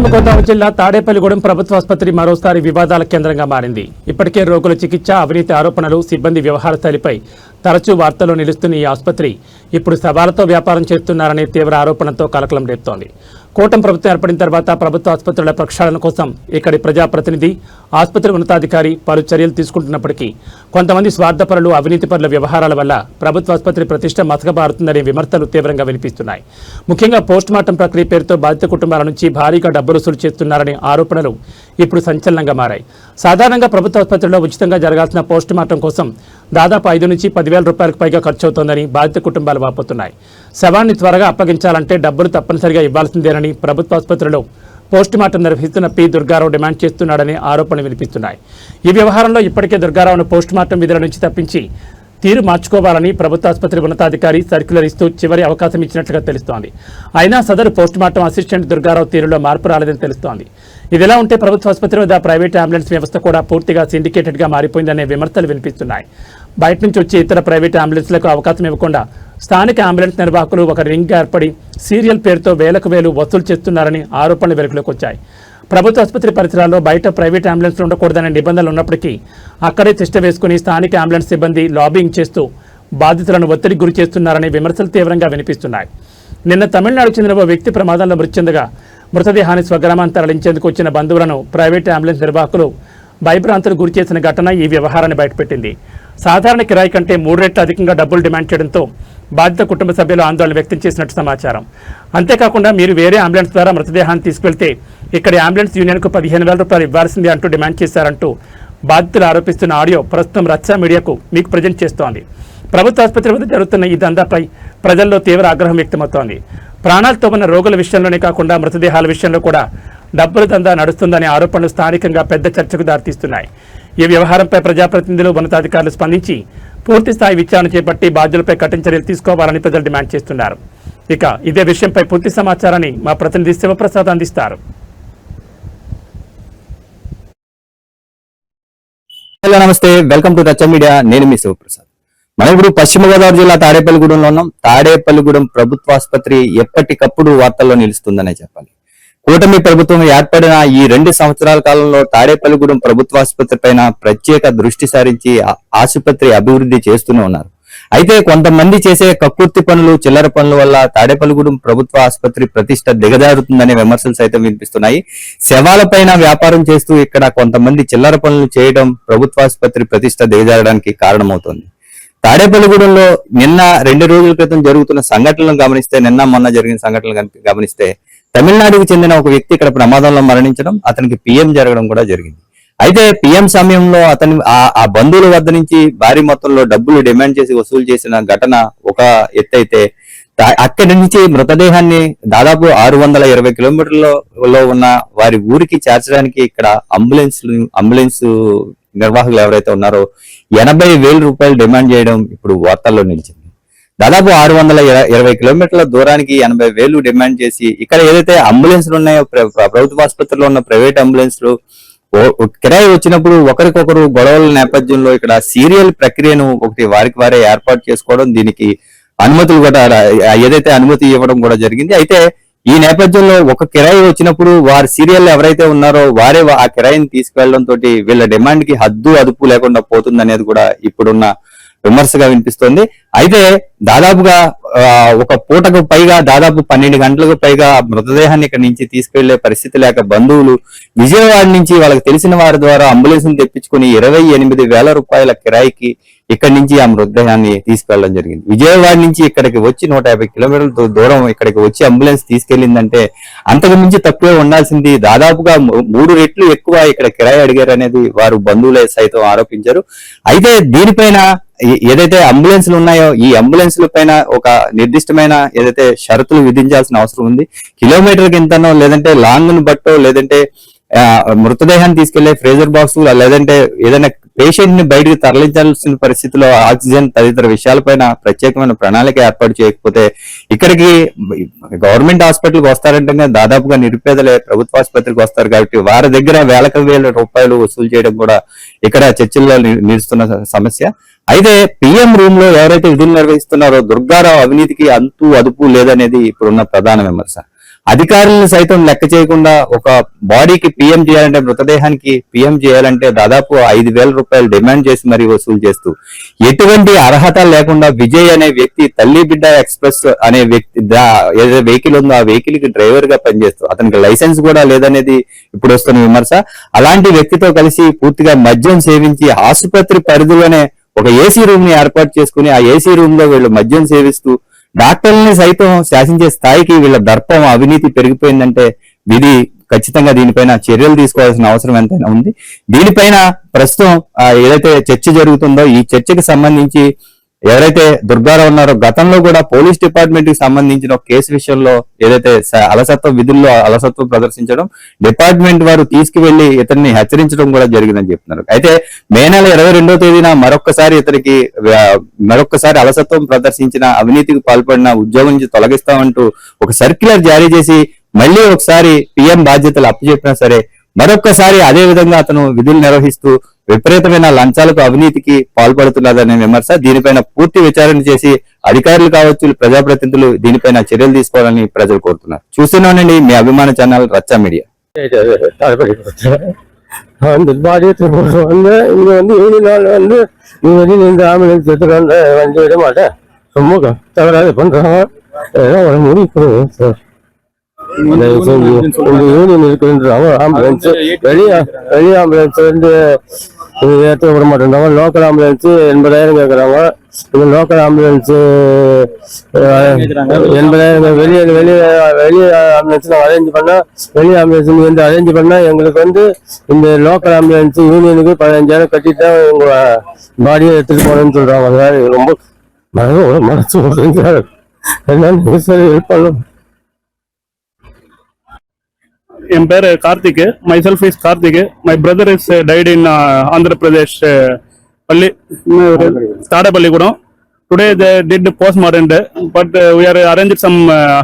పశ్చిమ గోదావరి జిల్లా తాడేపల్లిగూడెం ప్రభుత్వ ఆసుపత్రి మరోసారి వివాదాల కేంద్రంగా మారింది. ఇప్పటికే రోగుల చికిత్స, అవినీతి ఆరోపణలు, సిబ్బంది వ్యవహార శైలిపై తరచూ వార్తల్లో నిలుస్తున్న ఈ ఆసుపత్రి ఇప్పుడు సవాలతో వ్యాపారం చేస్తున్నారనే తీవ్ర ఆరోపణలతో కలకలం రేపుతోంది. కూటమి ప్రభుత్వం ఏర్పడిన తర్వాత ప్రభుత్వ ఆసుపత్రుల ప్రక్షాళన కోసం ఇక్కడి ప్రజాప్రతినిధి, ఆసుపత్రి ఉన్నతాధికారి పలు చర్యలు తీసుకుంటున్నప్పటికీ కొంతమంది స్వార్థపరులు, అవినీతిపరుల వ్యవహారాల వల్ల ప్రభుత్వ ఆసుపత్రి ప్రతిష్ట మసకబారుతుందనే విమర్శలు తీవ్రంగా వినిపిస్తున్నాయి. ముఖ్యంగా పోస్టుమార్టం ప్రక్రియ పేరుతో బాధిత కుటుంబాల నుంచి భారీగా డబ్బులు వసూలు చేస్తున్నారనే ఆరోపణలు ఇప్పుడు సంచలనంగా మారాయి. సాధారణంగా ప్రభుత్వ ఆసుపత్రిలో ఉచితంగా జరగాల్సిన పోస్టుమార్టం కోసం దాదాపు 5 నుంచి 10,000 రూపాయలకు పైగా ఖర్చు అవుతోందని బాధిత కుటుంబాలు వాపోతున్నాయి. శవాన్ని త్వరగా అప్పగించాలంటే డబ్బులు తప్పనిసరిగా ఇవ్వాల్సిందేనని ప్రభుత్వ ఆసుపత్రిలో పోస్టుమార్టం నిర్వహిస్తున్న పి దుర్గారావు డిమాండ్ చేస్తున్నాడనే ఆరోపణలు వినిపిస్తున్నాయి. ఈ వ్యవహారంలో ఇప్పటికే దుర్గారావును పోస్టుమార్టం విధుల నుంచి తప్పించి తీరు మార్చుకోవాలని ప్రభుత్వ ఆసుపత్రి ఉన్నతాధికారి సర్క్యులర్ ఇస్తూ చివరి అవకాశం ఇచ్చినట్లుగా తెలుస్తోంది. అయినా సదరు పోస్టుమార్టం అసిస్టెంట్ దుర్గారావు తీరులో మార్పు రాలేదని తెలుస్తోంది. ఇదిలా ఉంటే ప్రభుత్వ ఆసుపత్రి వద్ద ప్రైవేట్ అంబులెన్స్ వ్యవస్థ కూడా పూర్తిగా సిండికేటెడ్గా మారిపోయిందనే విమర్శలు వినిపిస్తున్నాయి. బయట నుంచి వచ్చే ఇతర ప్రైవేట్ అంబులెన్స్లకు అవకాశం ఇవ్వకుండా స్థానిక అంబులెన్స్ నిర్వాహకులు ఒక రింగ్ ఏర్పడి సీరియల్ పేరుతో వేలకు వేలు వసూలు చేస్తున్నారని ఆరోపణలు వెలుగులోకి వచ్చాయి. ప్రభుత్వ ఆసుపత్రి పరిసరాల్లో బయట ప్రైవేట్ అంబులెన్స్లు ఉండకూడదనే నిబంధనలు ఉన్నప్పటికీ అక్కడే తిష్ట వేసుకుని స్థానిక అంబులెన్స్ సిబ్బంది లాబింగ్ చేస్తూ బాధితులను ఒత్తిడికి గురి చేస్తున్నారనే విమర్శలు తీవ్రంగా వినిపిస్తున్నాయి. నిన్న తమిళనాడు చెందిన ఓ వ్యక్తి ప్రమాదంలో మృతి చెందగా మృతదేహాన్ని స్వగ్రామాన్ని తరలించేందుకు వచ్చిన బంధువులను ప్రైవేట్ అంబులెన్స్ నిర్వాహకులు భయభ్రాంతులు గురి చేసిన ఘటన ఈ వ్యవహారాన్ని బయటపెట్టింది. సాధారణ కిరాయి కంటే 3 రెట్లు అధికంగా డబ్బులు డిమాండ్ చేయడంతో బాధిత కుటుంబ సభ్యులు ఆందోళన వ్యక్తం చేసినట్టు సమాచారం. అంతేకాకుండా మీరు వేరే అంబులెన్స్ ద్వారా మృతదేహాన్ని తీసుకెళ్తే ఇక్కడి అంబులెన్స్ యూనియన్కు 15,000 రూపాయలు ఇవ్వాల్సిందే అంటూ డిమాండ్ చేశారంటూ బాధితులు ఆరోపిస్తున్న ఆడియో ప్రస్తుతం రచ్చా మీడియాకు మీకు ప్రజెంట్ చేస్తోంది. ప్రభుత్వ ఆసుపత్రి వద్ద జరుగుతున్న ఈ దందాపై ప్రజల్లో తీవ్ర ఆగ్రహం వ్యక్తమవుతోంది. ప్రాణాలతో ఉన్న రోగుల విషయంలోనే కాకుండా మృతదేహాల విషయంలో కూడా డబ్బుల దందా నడుస్తుందనే ఆరోపణలు స్థానికంగా పెద్ద చర్చకు దారితీస్తున్నాయి. ఈ వ్యవహారంపై ప్రజాప్రతినిధులు, ఉన్నతాధికారులు స్పందించి పూర్తి స్థాయి విచారణ చేపట్టి బాధ్యులపై కఠిన చర్యలు తీసుకోవాలని ప్రజలు డిమాండ్ చేస్తున్నారు. ఇక ఇదే విషయంపై పూర్తి సమాచారాన్ని మా ప్రతినిధి శివప్రసాద్ అందిస్తారు. హలో, నమస్తే, వెల్కమ్ టు రచ్చ మీడియా. నేను మీ శివప్రసాద్. మనం ఇప్పుడు పశ్చిమ గోదావరి జిల్లా తాడేపల్లిగూడెంలో ఉన్నాం. తాడేపల్లిగూడెం ప్రభుత్వ ఆసుపత్రి ఎప్పటికప్పుడు వార్తల్లో నిలుస్తుందనే చెప్పాలి. కూటమి ప్రభుత్వం ఏర్పడిన ఈ 2 సంవత్సరాల కాలంలో తాడేపల్లిగూడెం ప్రభుత్వ ఆసుపత్రి పైన ప్రత్యేక దృష్టి సారించి ఆసుపత్రి అభివృద్ధి చేస్తూనే ఉన్నారు. అయితే కొంతమంది చేసే కక్కుర్తి పనులు, చిల్లర పనుల వల్ల తాడేపల్లిగూడెం ప్రభుత్వ ఆసుపత్రి ప్రతిష్ట దిగజారుతుందనే విమర్శలు సైతం వినిపిస్తున్నాయి. శవాలపైన వ్యాపారం చేస్తూ ఇక్కడ కొంతమంది చిల్లర పనులు చేయడం ప్రభుత్వ ఆసుపత్రి ప్రతిష్ట దిగజారడానికి కారణమవుతోంది. తాడేపల్లిగూడెంలో నిన్న 2 రోజుల క్రితం జరుగుతున్న సంఘటనలను గమనిస్తే, నిన్న మొన్న జరిగిన సంఘటనలు గమనిస్తే తమిళనాడుకు చెందిన ఒక వ్యక్తి ఇక్కడ ప్రమాదంలో మరణించడం, అతనికి పిఎం జరగడం కూడా జరిగింది. అయితే పిఎం సమయంలో అతని ఆ బంధువుల వద్ద నుంచి భారీ మొత్తంలో డబ్బులు డిమాండ్ చేసి వసూలు చేసిన ఘటన ఒక ఎత్తు అయితే, అక్కడి నుంచి మృతదేహాన్ని దాదాపు 620 కిలోమీటర్లలో ఉన్న వారి ఊరికి చేర్చడానికి ఇక్కడ అంబులెన్స్ నిర్వాహకులు ఎవరైతే ఉన్నారో 80,000 రూపాయలు డిమాండ్ చేయడం ఇప్పుడు వార్తల్లో నిలిచింది. దాదాపు 620 కిలోమీటర్ల దూరానికి 80,000 డిమాండ్ చేసి ఇక్కడ ఏదైతే అంబులెన్స్లు ఉన్నాయో, ప్రభుత్వ ఆసుపత్రిలో ఉన్న ప్రైవేట్ అంబులెన్స్లు కిరాయి వచ్చినప్పుడు ఒకరికొకరు గొడవల నేపథ్యంలో ఇక్కడ సీరియల్ ప్రక్రియను వారికి వారే ఏర్పాటు చేసుకోవడం, దీనికి అనుమతులు కూడా ఏదైతే అనుమతి ఇవ్వడం కూడా జరిగింది. అయితే ఈ నేపథ్యంలో ఒక కిరాయి వచ్చినప్పుడు వారి సీరియల్ ఎవరైతే ఉన్నారో వారే ఆ కిరాయిని తీసుకువెళ్లడం తోటి వీళ్ళ డిమాండ్ కి హద్దు అదుపు లేకుండా పోతుంది అనేది కూడా ఇప్పుడున్న విమర్శగా వినిపిస్తోంది. అయితే దాదాపుగా ఒక పూటకు పైగా, దాదాపు 12 గంటలకు పైగా మృతదేహాన్ని ఇక్కడ నుంచి తీసుకెళ్లే పరిస్థితి లేక బంధువులు విజయవాడ నుంచి వాళ్ళకి తెలిసిన వారి ద్వారా అంబులెన్స్ తెప్పించుకుని 28,000 రూపాయల కిరాయికి ఇక్కడి నుంచి ఆ మృతదేహాన్ని తీసుకెళ్లడం జరిగింది. విజయవాడ నుంచి ఇక్కడికి వచ్చి 150 కిలోమీటర్ల దూరం ఇక్కడికి వచ్చి అంబులెన్స్ తీసుకెళ్లిందంటే అంతకు మించి తక్కువే ఉండాల్సింది. దాదాపుగా 3 రెట్లు ఎక్కువ ఇక్కడ కిరాయి అడిగారు అనేది వారు బంధువులే సైతం ఆరోపించారు. అయితే దీనిపైన ఏదైతే అంబులెన్స్లు ఉన్నాయో ఈ అంబులెన్స్ల పైన ఒక నిర్దిష్టమైన ఏదైతే షరతులు విధించాల్సిన అవసరం ఉంది. కిలోమీటర్కి ఇంతనో, లేదంటే లాంగ్ ను బట్టో, లేదంటే మృతదేహాన్ని తీసుకెళ్లే ఫ్రేజర్ బాక్స్, లేదంటే ఏదైనా పేషెంట్ ని బయటకు తరలించాల్సిన పరిస్థితిలో ఆక్సిజన్ తదితర విషయాలపైన ప్రత్యేకమైన ప్రణాళిక ఏర్పాటు చేయకపోతే ఇక్కడికి గవర్నమెంట్ హాస్పిటల్కి వస్తారంటే దాదాపుగా నిరుపేదలే ప్రభుత్వ ఆసుపత్రికి వస్తారు. కాబట్టి వారి దగ్గర వేల రూపాయలు వసూలు చేయడం కూడా ఇక్కడ చర్చల్లో నిలుస్తున్న సమస్య. అయితే పిఎం రూమ్ లో ఎవరైతే విధులు నిర్వహిస్తున్నారో దుర్గారావు అవినీతికి అంతు అదుపు లేదనేది ఇప్పుడున్న ప్రధాన విమర్శ. అధికారులను సైతం లెక్క చేయకుండా ఒక బాడీకి పిఎం చేయాలంటే, మృతదేహానికి పిఎం చేయాలంటే దాదాపు 5,000 రూపాయలు డిమాండ్ చేసి మరీ వసూలు చేస్తూ, ఎటువంటి అర్హత లేకుండా విజయ్ అనే వ్యక్తి తల్లి బిడ్డ ఎక్స్ప్రెస్ అనే వ్యక్తి ఏదైతే వెహికల్ ఉందో ఆ వెహికల్ కి డ్రైవర్ గా పనిచేస్తూ, అతనికి లైసెన్స్ కూడా లేదనేది ఇప్పుడు వస్తున్న విమర్శ. అలాంటి వ్యక్తితో కలిసి పూర్తిగా మద్యం సేవించి ఆసుపత్రి పరిధిలోనే ఒక ఏసీ రూమ్ ని ఏర్పాటు చేసుకుని ఆ ఏసీ రూమ్ లో వీళ్ళు మద్యం సేవిస్తూ డాక్టర్లని సైతం శాసించే స్థాయికి వీళ్ళ దర్పం అవినీతి పెరిగిపోయిందంటే విధి ఖచ్చితంగా దీనిపైన చర్యలు తీసుకోవాల్సిన అవసరం ఎంతైనా ఉంది. దీనిపైన ప్రస్తుతం ఏదైతే చర్చ జరుగుతుందో ఈ చర్చకి సంబంధించి ఎవరైతే దుర్గారావు ఉన్నారో గతంలో కూడా పోలీస్ డిపార్ట్మెంట్ కి సంబంధించిన ఒక కేసు విషయంలో ఏదైతే అలసత్వ విధుల్లో అలసత్వం ప్రదర్శించడం డిపార్ట్మెంట్ వారు తీసుకువెళ్లి ఇతన్ని హెచ్చరించడం కూడా జరిగిందని చెప్తున్నారు. అయితే మే నెల 22వ తేదీన మరొక్కసారి అలసత్వం ప్రదర్శించిన, అవినీతికి పాల్పడిన ఉద్యోగం నుంచి తొలగిస్తామంటూ ఒక సర్క్యులర్ జారీ చేసి మళ్ళీ ఒకసారి పిఎం బాధ్యతలు అప్పచెప్పినా సరే మరొక్కసారి అదే విధంగా అతను విధులు నిర్వహిస్తూ విపరీతమైన లంచాలకు అవినీతికి పాల్పడుతున్నారనే విమర్శ. దీనిపైన పూర్తి విచారణ చేసి అధికారులు కావచ్చు, ప్రజాప్రతినిధులు దీనిపైన చర్యలు తీసుకోవాలని ప్రజలు కోరుతున్నారు. చూస్తున్నానండి మీ అభిమాన ఛానల్ రచ్చ మీడియా. அந்த பாடியத்தை வந்து இங்க வந்து 7 நாள் வந்து நீ வந்து இந்த ஆம்புலன்ஸ் எடுத்துட்டு வந்து வண்டி விட மாட்டேன், ரொம்ப தவறாக பண்றாங்க. ஒரு முடிவு சார், உங்க யூனியன் இருக்குன்றாங்க. ஆம்புலன்ஸ் வெளியே ஆம்புலன்ஸ் வந்து ஏற்ற விட மாட்டேன்றாங்க. லோக்கல் ஆம்புலன்ஸ் 80,000 கேட்கறாங்க. இந்த லோக்கல் ஆம்புலன்ஸ் 80,000 வெளியே ஆம்புலன்ஸ் நாங்கள் அரேஞ்ச் பண்ணா, வெளியே ஆம்புலன்ஸ் வந்து அரேஞ்ச் பண்ணா எங்களுக்கு வந்து இந்த லோக்கல் ஆம்புலன்ஸ் யூனியனுக்கு 15,000 கட்டிட்டு உங்க பாடியை எடுத்துட்டு போகணும்னு சொல்றாங்க. அதனால ரொம்ப மனசு என்னன்னு சரி ஹெல்ப் பண்ணலாம். என் பேர் Karthik. My self is Karthik. My brother is tight இன் ஆந்திர பிரதேஷ் பள்ளி தாடப்பள்ளிக்கூடம். Today they did postmortem, but we are arranged some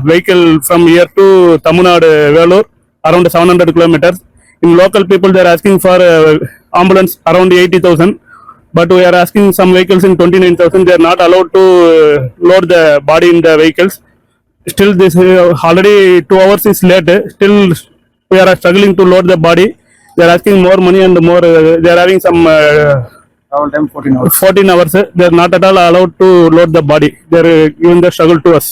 vehicle from here to Tamil Nadu, Vellore, around 700 kilometers. In local people they are asking for ambulance around 80,000, but we are asking some vehicles in 29,000. They are not allowed to load the body in the vehicles. Still this already 2 hours is late. Still we are struggling to load the body. They are asking more money and more. They are having some travel time 14 hours. 14 hours. They are not at all allowed to load the body. They are giving the struggle to us.